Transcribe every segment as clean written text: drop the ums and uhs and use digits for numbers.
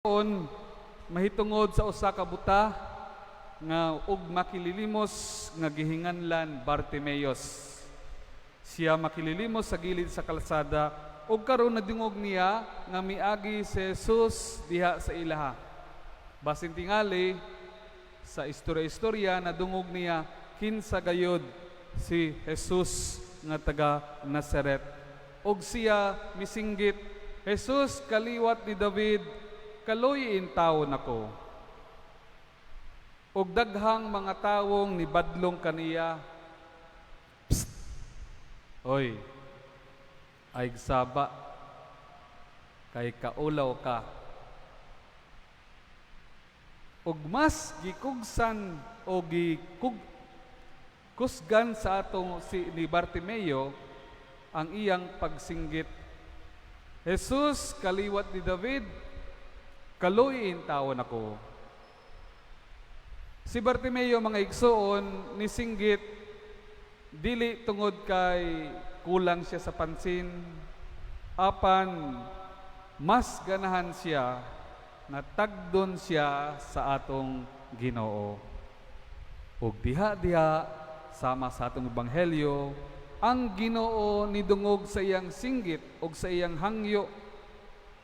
On mahitungod sa usa ka buta nga ug makililimos nga gihinganlan Bartimeos. Siya makililimos sa gilid sa kalsada ug karon nadungog niya nga miagi si Jesus diha sa ilaha. Basin tingali sa istorya-istorya nadungog niya kinsa gayud si Jesus nga taga Nazaret. Ug siya misinggit, Jesus, kaliwat ni David, kaluyin taon ako. Ug daghang mga tawong nibadlong kaniya. Psst! Oy, ay saba, kay kaulaw ka. Ug mas gikugsan o kusgan sa atong ni Bartimeo ang iyang pagsinggit. Jesus, kaliwat ni David, kaluyin taon ako. Si Bartimeo, mga igsoon, nisinggit, dili tungod kay kulang siya sa pansin, apan mas ganahan siya na tagdon siya sa atong Ginoo. Ug diha-diha sama sa atong ebanghelyo, ang Ginoo nidungog sa iyang singgit ug sa iyang hangyo.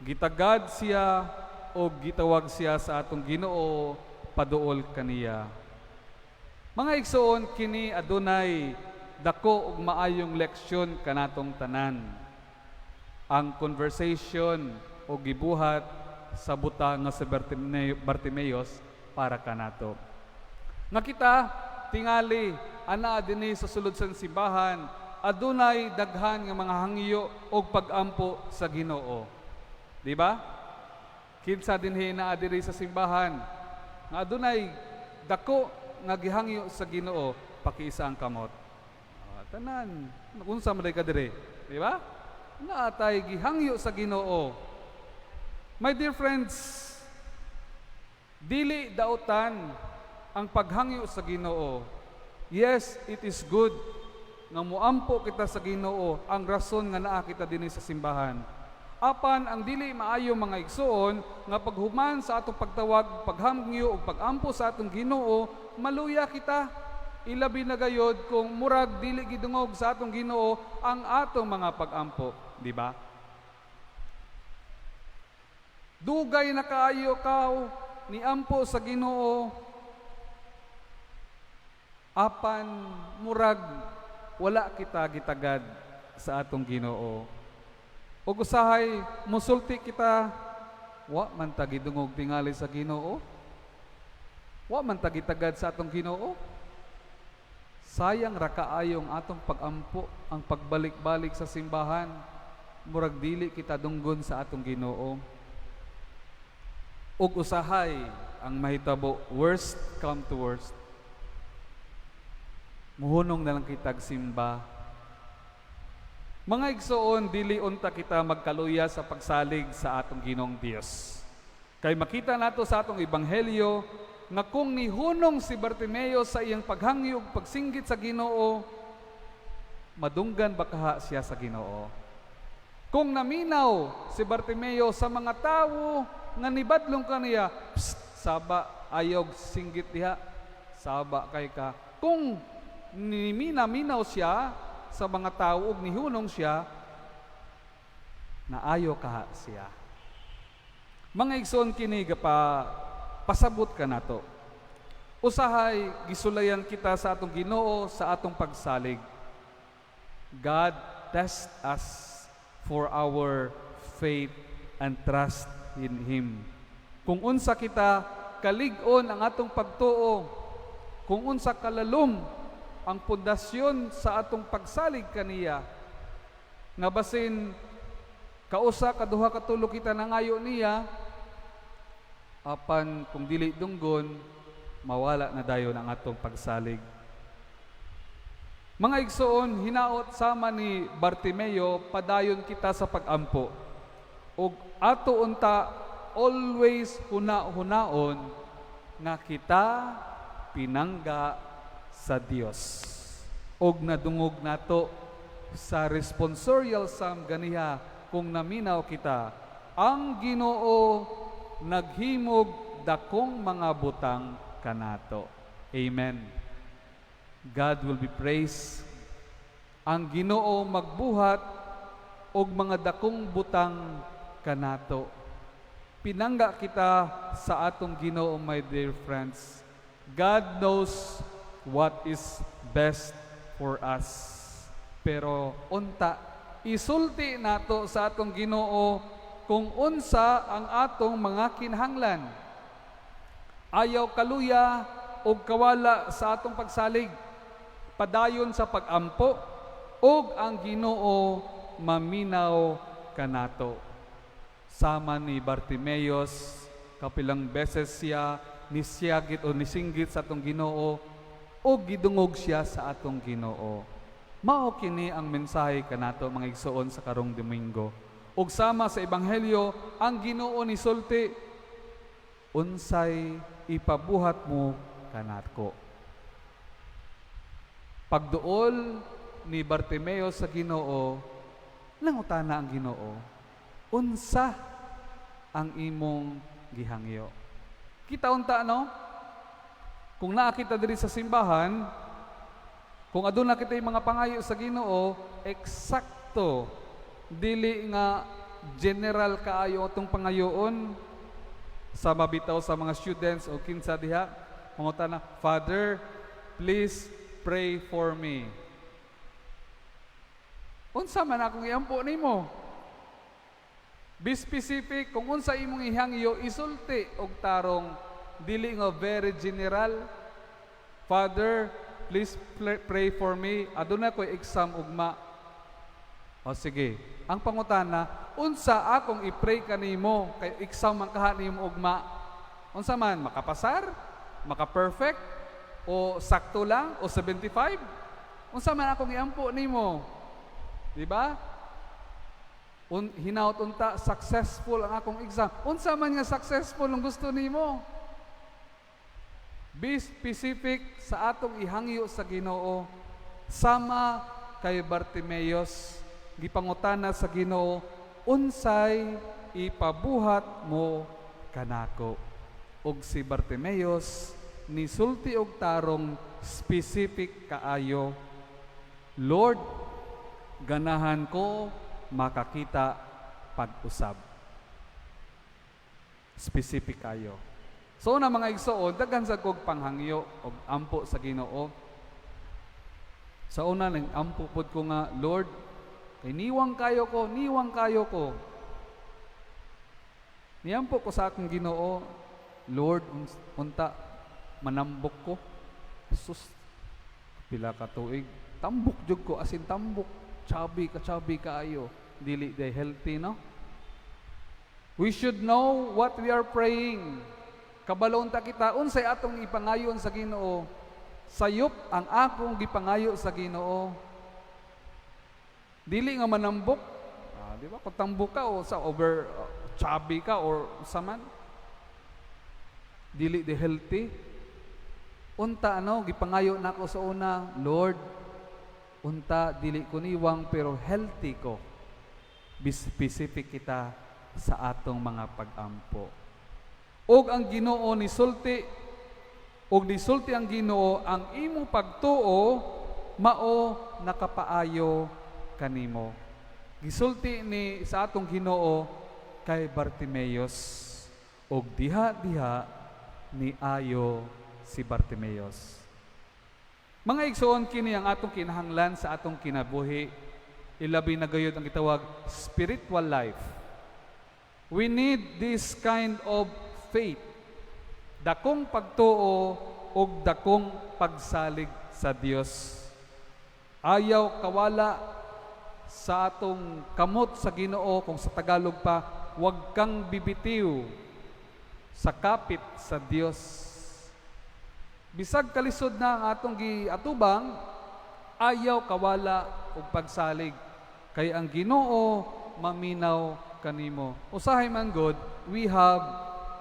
Gitagad siya o gitawag siya sa atong Ginoo paduol kaniya. Mga igsoon, kini adunay dako ug maayong leksyon kanatong tanan. Ang conversation o gibuhat sa buta nga si Bartimeos para kanato. Nga kita tingali ana dinhi sa sulod sa simbahan, adunay daghan nga mga hangyo o pagampo sa Ginoo. Di ba? Kinsa dinhi naa diri sa simbahan nga adunay dako nga gihangyo sa Ginoo, pakiisa ang kamot. Tanan, unsa man ka diri? Di ba? Naa tay gihangyo sa Ginoo. My dear friends, dili dautan ang paghangyo sa Ginoo. Yes, it is good nga muampo kita sa Ginoo, ang rason nga naa kita dinhi sa simbahan. Apan ang dili maayo mga igsoon nga paghuman sa atong pagtawag, paghangyo ug pagampo sa atong Ginoo, maluya kita. Ilabi na gayod kung murag dili gidungog sa atong Ginoo ang atong mga pagampo, di ba? Dugay na kaayo kaw ni ampo sa Ginoo, apan murag wala kita gitagad sa atong Ginoo. Ug usahay musulti kita, wa man ta gidungog tingali sa Ginoo, wa man ta gitagad sa atong Ginoo. Sayang ra kaayong atong pagampo, ang pagbalik-balik sa simbahan, murag dili kita dunggon sa atong Ginoo. Ug usahay ang mahitabo, worst come to worst, muhunong na lang kitag simba. Mga igsoon, dili unta kita magkaluya sa pagsalig sa atong Ginoong Dios. Kay makita nato sa atong ebanghelyo nga kung nihunong si Bartimeo sa iyang paghangyo ug pagsinggit sa Ginoo, madunggan bakaha siya sa Ginoo. Kung naminaw si Bartimeo sa mga tawo nga nibadlong kaniya, psst, saba, ayog singgit diha, saba kay ka. Kung niminaw siya sa mga tao ug nihunong siya, naayo kaha siya. Mga igsoon, kini pa pasabot ka nato. Usahay gisulayan kita sa atong Ginoo sa atong pagsalig. God test us for our faith and trust in Him. Kung unsa kita kalig-on ang atong pagtuo, kung unsa kalalom ang pundasyon sa atong pagsalig kaniya, nga basin kausa kaduha katulo kita nangayo niya, apan kung dili dunggon, mawala na dayon ang atong pagsalig. Mga igsoon, hinaot sama ni Bartimeo, padayon kita sa pagampo. Ug ato unta always huna-hunaon nga kita pinangga sa Dios. Og nadungog nato sa responsorial psalm ganiha, kung naminaw kita, ang Ginoo naghimog dakong mga butang kanato. Amen. God will be praised. Ang Ginoo magbuhat og mga dakong butang kanato. Pinangga kita sa atong Ginoo, my dear friends. God knows what is best for us. Pero unta, isulti nato sa atong Ginoo kung unsa ang atong mga kinahanglan. Ayaw kaluya o kawala sa atong pagsalig, padayon sa pagampo, og ang Ginoo maminaw kanato. Sama ni Bartimeus, kapilang beses siya nisyagit o nisinggit sa atong Ginoo o gidungog siya sa atong Ginoo. Mao kini ang mensahe kanato mga igsoon sa karong Domingo. Ug sama sa ebanghelyo, ang Ginoo ni sulti, unsay ipabuhat mo kanako. Pagduol ni Bartimeus sa Ginoo, nangutana ang Ginoo, unsa ang imong gihangyo? Kita unta, no? Kung nakita diri sa simbahan, kung aduna kita yung mga pangayo sa Ginoo, eksakto, dili nga general kaayo atong pangayoon sa mabitaw sa mga students o kinsa diha, mangutana, Father, please pray for me. Unsa man akong iampo nimo? Be specific, kung unsa imong ihangyo, isulti og tarong, dili nga very general. Father, please pray for me. Aduna ko'y exam ugma. O sige, ang pangutana, unsa akong i-pray kanimo kay exam man kaha nimo ugma? Unsa man, makapasar? Maka-perfect? O sakto lang? O 75? Unsa man akong iampo nimo? Di ba? Hinaut unta, successful ang akong exam. Unsa man nga successful ang gusto nimo? Be specific sa atong ihangyo sa Ginoo. Sama kay Bartimeus, gipangutana sa Ginoo, unsay ipabuhat mo kanako? Ug si Bartimeus nisulti og tarong specific kaayo, Lord, ganahan ko makakita pag-usab. Specific kayo. So na mga igsoon, daghan sa kog panghangyo og ampo sa Ginoo. Sa una nang ampo pod ko nga, Lord, kay niwang kayo ko. Niampo ko sa akong Ginoo, Lord, unta manambok ko. Sus, pila ka tuig, tambok jud ko, asin tambok, chubby kaayo. Dili day healthy, no? We should know what we are praying. Kabalon ta kita, unsay atong ipangayon sa Ginoo. Sayop ang akong gipangayo sa Ginoo. Dili nga manambok. Di ba? Kung tambok ka o sa over chubby ka or saman. Dili day healthy. Unta gipangayo nako sa una, Lord, unta dili ko niwang pero healthy ko. Be specific kita sa atong mga pag-ampo. Og ang Ginoo ni sulti, og nisulti ang Ginoo, ang imong pagtuo mao nakapaayo kanimo. Gisulti ni sa atong Ginoo kay Bartimeus, og diha ni ayo si Bartimeus. Mga igsoon, kini ang atong kinahanglan sa atong kinabuhi. Ilabi na gayud ang gitawag spiritual life. We need this kind of faith. Dakong pagtuo og dakong pagsalig sa Dios. Ayaw kawala sa atong kamot sa Ginoo, kung sa Tagalog pa, huwag kang bibitiw sa kapit sa Dios. Bisag kalisod na ang atong giatubang, ayaw kawala og pagsalig, kay ang Ginoo maminaw kanimo. Usahay man God, we have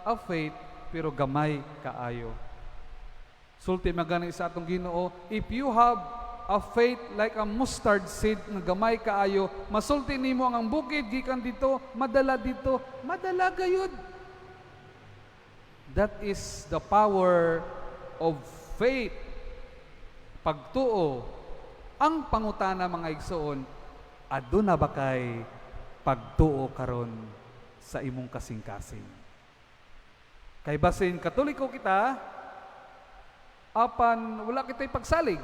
a faith pero gamay kaayo. Sulti magani sa atong Ginoo, if you have a faith like a mustard seed nga gamay kaayo, masulti nimo ang bukid gikan dito, madala gayud. That is the power of faith. Pagtuo. Ang pangutana mga igsoon, aduna ba kay pagtuo karon sa imong kasing-kasing? Kay basin Katoliko kita, apan wala kitay pagsalig.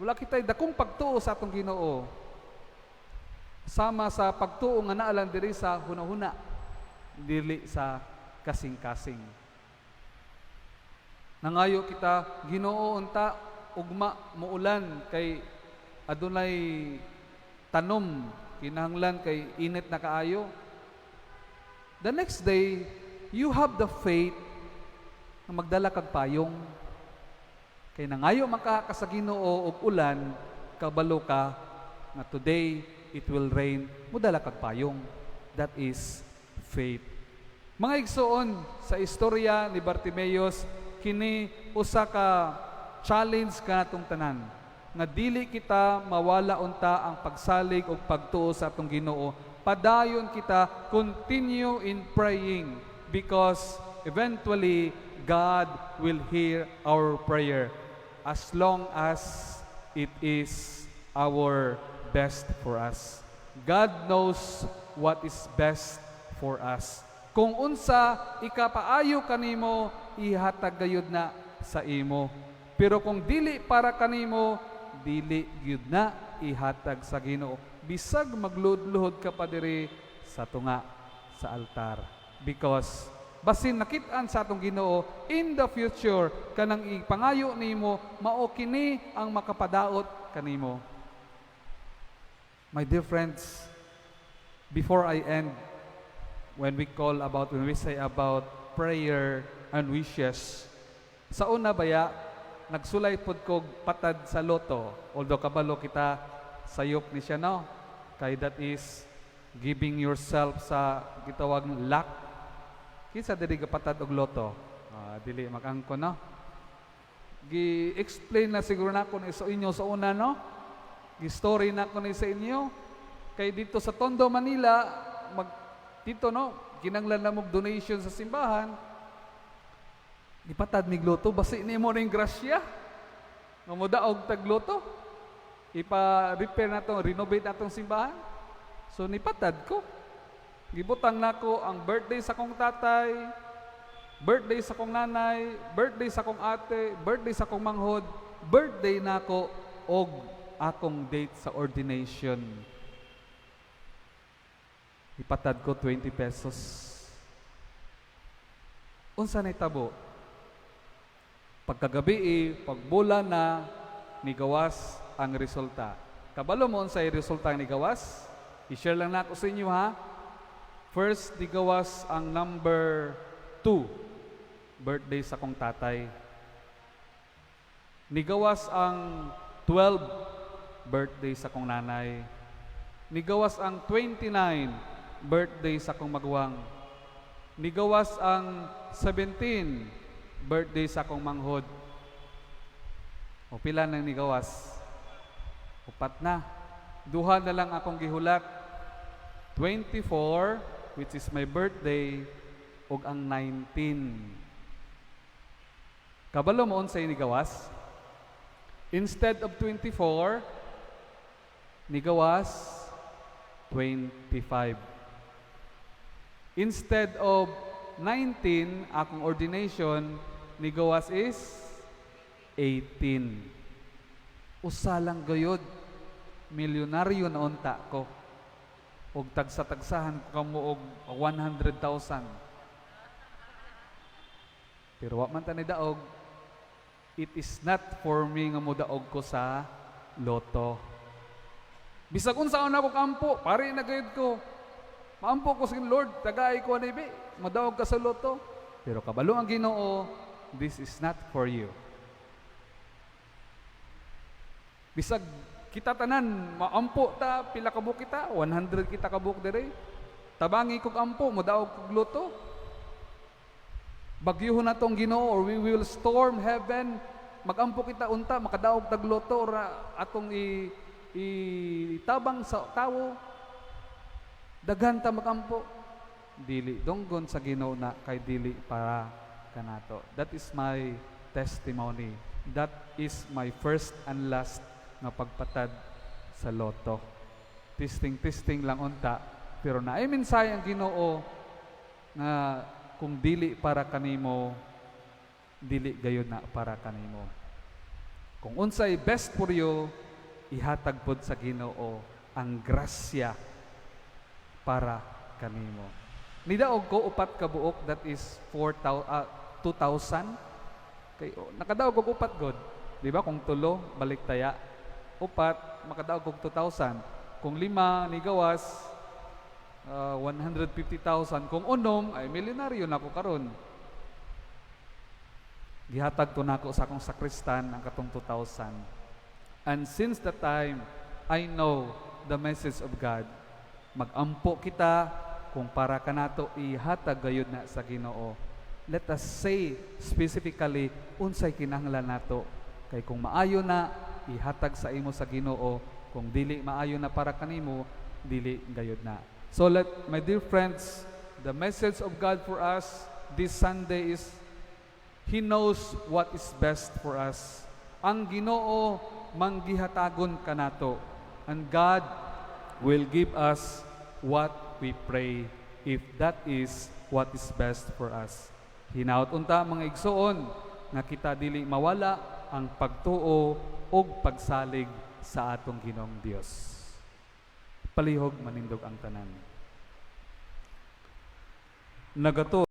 Wala kitay dakong pagtuo sa atong Ginoo. Sama sa pagtuo nga naalan diri sa hunahuna, dili sa kasing-kasing. Nangayo kita, Ginoo unta ugma muulan kay adunay tanom kinahanglan kay init na kaayo. The next day, you have the faith na magdala kag payong. Kay nangayo maka sa Ginoo og ulan, kabalo ka na today it will rain, mudala kag payong. That is faith. Mga igsoon, sa istorya ni Bartimeus, kini usa ka challenge ka natong tanan nga dili kita mawala unta ang pagsalig o pagtuo sa atong Ginoo. Padayon kita continue in praying because eventually God will hear our prayer as long as it is our best for us. God knows what is best for us. Kung unsa ikapaayo kanimo, ihatag gayud na sa imo. Pero kung dili para kanimo, dili gyud na ihatag sa Ginoo. Bisag magludluhod ka pa diri sa tunga sa altar. Because basin nakit-an sa atong Ginoo, in the future kanang ipangayo nimo, mao kini ang makapadaot kanimo. My dear friends, before I end, when we say about prayer and wishes, sa una baya, nagsulay pod kog patad sa loto. Although kabalo kita sayop ni siya, no? Kay that is giving yourself sa gitawag luck. Kinsa diri ka patad og loto? Dili makangko, no? Gi-explain na siguro nako ni sa inyo sa una, no? Gi-story na ko ni sa inyo. Kay dito sa Tondo, Manila, dito, no? Kinanglan na mong donation sa simbahan. Ipatad mig loto, basi ni mo ring grasya. Nga mo daog tagloto. Ipa-repair na to, renovate na tong simbahan. So nipatad ko. Gibutang nako ang birthday sa kong tatay, birthday sa kong nanay, birthday sa kong ate, birthday sa kong manghod, birthday nako og akong date sa ordination. Ipatad ko 20 pesos. Unsa nay tabo? Pagkagabi, pagbula na, nigawas ang resulta. Kabalo mo unsay resulta ni gawas? I-share lang nako sa inyo, ha. First, nigawas ang number 2, birthday sa kong tatay. Nigawas ang 12, birthday sa kong nanay. Nigawas ang 29, birthday sa kong maguwang. Nigawas ang 17, birthday sa kong manghod. O pila nang nigawas? Upat na. Duha na lang akong gihulat. 24, which is my birthday, ug ang 19. Kabalo mo unsay nigawas? Instead of 24, nigawas 25. Instead of 19, akong ordination, nigawas is 18. Usa lang gayod, milyonaryo na unta ko. Og tagsa-tagsahan ko kamo og 100,000. Pero wa man ta ni daog, it is not for me nga modaog ko sa loto. Bisag unsa ako kampo, pare na gayud ko. Maampo ko sa Lord, tagay ko ani be, madaog ka sa loto. Pero kabalo ang Ginoo, this is not for you. Bisag kita tanan, maampo ta, pila kabuk kita, 100 kita kabuk dire. Tabangi kog ampo, madaog kog loto. Bagyuhon na tong Ginoo, or we will storm heaven. Magampo kita unta, makadaog tag loto, or atong itabang sa tawo. Daghan ta magampo. Dili donggon sa Ginoo na kay dili para kanato. That is my testimony. That is my first and last nga pagpatad sa loto. Testing lang unta, pero naay minsay ang Ginoo nga kung dili para kanimo, dili gayud na para kanimo. Kung unsay best for you, ihatag pod sa Ginoo ang grasya para kanimo. Nidaog ko upat ka buok, that is 2,000. Kay nakadaog og upat god, di ba? Kung tulo balik taya, upat makadaog og 2,000. Kung lima ni gawas 150,000. Kung unom ay milyonaryo na ko karon. Gihatag to nako sa akong sakristan ang katong 2,000. And since that time, I know the message of God. Magampo kita kung para kanato ihatag gayud na sa Ginoo. Let us say specifically unsay kinahanglan nato. Kay kung maayo na ihatag sa imo sa Ginoo, kung dili maayo na para kanimo, dili gayud na. So my dear friends, the message of God for us this Sunday is He knows what is best for us. Ang Ginoo manggihatagon kanato, and God will give us what we pray if that is what is best for us. Hinaut unta mga igsoon nga kita dili mawala ang pagtuo ug pagsalig sa atong Ginoong Dios. Palihog manindog ang tanan. Nagato